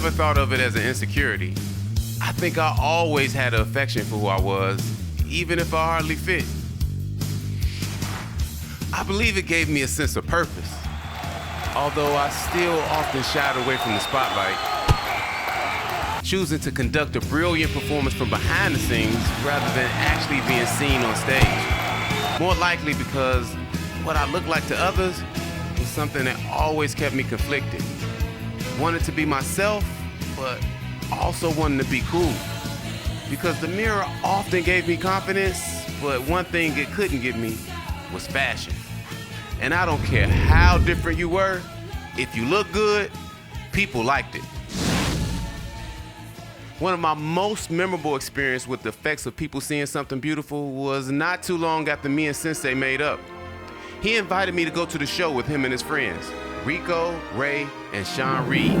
never thought of it as an insecurity. I think I always had an affection for who I was, even if I hardly fit. I believe it gave me a sense of purpose, although I still often shied away from the spotlight, choosing to conduct a brilliant performance from behind the scenes rather than actually being seen on stage. More likely because what I looked like to others was something that always kept me conflicted. Wanted to be myself, but also wanted to be cool. Because the mirror often gave me confidence, but one thing it couldn't give me was fashion. And I don't care how different you were, if you look good, people liked it. One of my most memorable experiences with the effects of people seeing something beautiful was not too long after me and Sensei made up. He invited me to go to the show with him and his friends, Rico, Ray, and Sean Reed.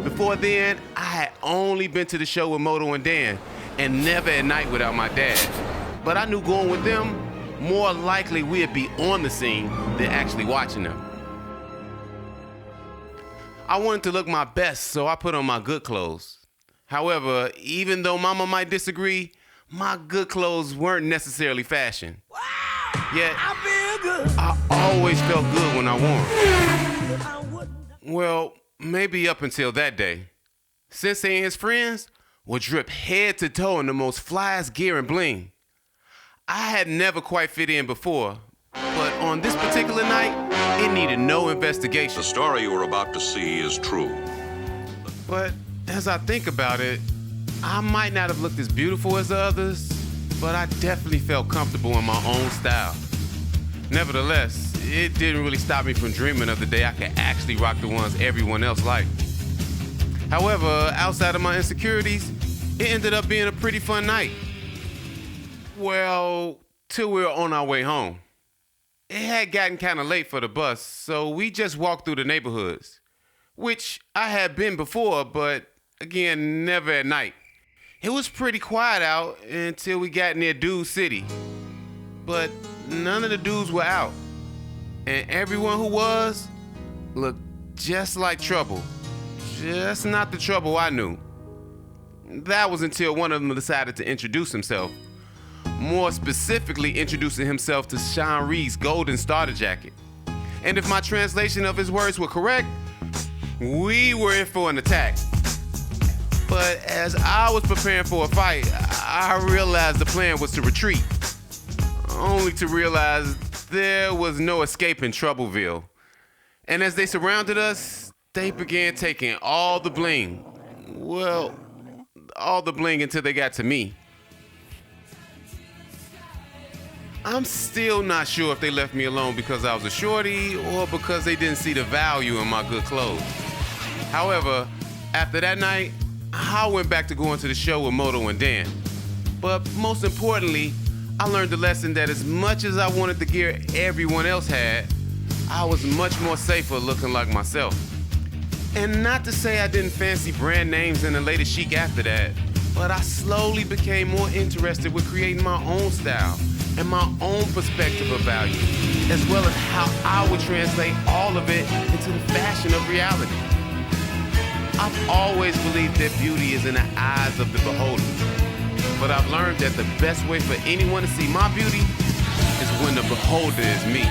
Before then, I had only been to the show with Moto and Dan, and never at night without my dad. But I knew going with them, more likely we'd be on the scene than actually watching them. I wanted to look my best, so I put on my good clothes. However, even though Mama might disagree, my good clothes weren't necessarily fashion. Wow, yet, I feel good. I always felt good when I wore them. Well, maybe up until that day. Sensei and his friends would drip head to toe in the most flyest gear and bling. I had never quite fit in before, but on this particular night, it needed no investigation. The story you are about to see is true. But as I think about it, I might not have looked as beautiful as the others, but I definitely felt comfortable in my own style. Nevertheless, it didn't really stop me from dreaming of the day I could actually rock the ones everyone else liked. However, outside of my insecurities, it ended up being a pretty fun night. Well, till we were on our way home. It had gotten kind of late for the bus, so we just walked through the neighborhoods, which I had been before, but again, never at night. It was pretty quiet out until we got near Dude City, but none of the dudes were out, and everyone who was looked just like trouble, just not the trouble I knew. That was until one of them decided to introduce himself. More specifically, introducing himself to Sean Reed's golden starter jacket. And if my translation of his words were correct, we were in for an attack. But as I was preparing for a fight, I realized the plan was to retreat, only to realize there was no escaping Troubleville. And as they surrounded us, they began taking all the bling. Well, all the bling until they got to me. I'm still not sure if they left me alone because I was a shorty or because they didn't see the value in my good clothes. However, after that night, I went back to going to the show with Moto and Dan. But most importantly, I learned the lesson that as much as I wanted the gear everyone else had, I was much more safer looking like myself. And not to say I didn't fancy brand names and the latest chic after that, but I slowly became more interested with creating my own style and my own perspective of value, as well as how I would translate all of it into the fashion of reality. I've always believed that beauty is in the eyes of the beholder, but I've learned that the best way for anyone to see my beauty is when the beholder is me.